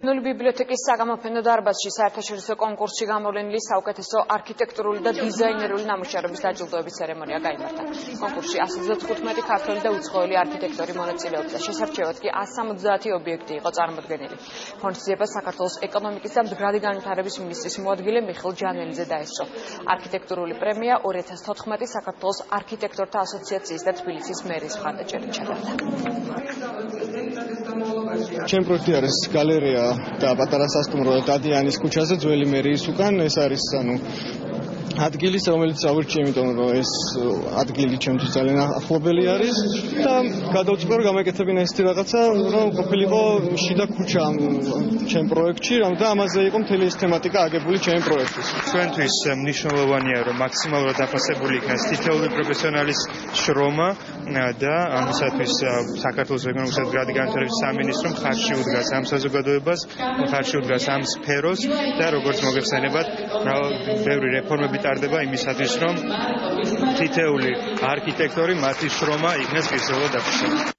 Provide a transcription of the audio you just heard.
ბერძნული ბიბლიოთეკის საგამოფენო დარბაზში საერთაშორისო კონკურსში გამოვლენილი საუკეთესო არქიტექტურული და დიზაინერული ნამუშევრების დაჯილდოების ცერემონია გაიმართა. კონკურსში 135 ქართველი და უცხოელი არქიტექტორი მონაწილეობდა. შესარჩევად კი 170 ობიექტი იყო წარმოდგენილი. ღონისძიებას საქართველოს ეკონომიკის და მდგრადი განვითარების მინისტრის მოადგილე მიხეილ ჯანელიძე დაესწრო. არქიტექტურული პრემია 2014 საქართველოს არქიტექტორთა ასოციაციის და თბილისის მერის მხარდაჭერით ჩატარდა. ჩემ პროექტი არის გალერეა და პატარა სასტუმრო დადიანის ქუჩაზე ძველი მერიის უკან. ეს არის ადგილის, რომელიც ავირჩი, იმიტომ რომ ეს ადგილი ჩემთვის ძალიან ახლობელი არის და გადავწყვეტ რომ გამეკეთებინა ესეთი რაღაცა, რომ ყოფილიყო შიდა ქუჩა ჩემ პროექტში, და ამაზე იყო მთელი ეს თემატიკა აგებული ჩემ პროექტის. ჩვენთვის მნიშვნელოვანია, რომ მაქსიმალურად დაფასებული იქნას თითოეული პროფესიონალის შრომა და ამისათვის საქართველოს ეკონომიკის და მდგრადი განვითარების სამინისტრო მხარში უდგას ამ საზოგადოებას, მხარში უდგას ამ სფეროს და როგორც მოგეხსენებათ, ბევრი რეფორმები ტარდება იმისათვის, რომ თითოეული არქიტექტორი მათი შრომა იქნას კისერულად დაფასებული.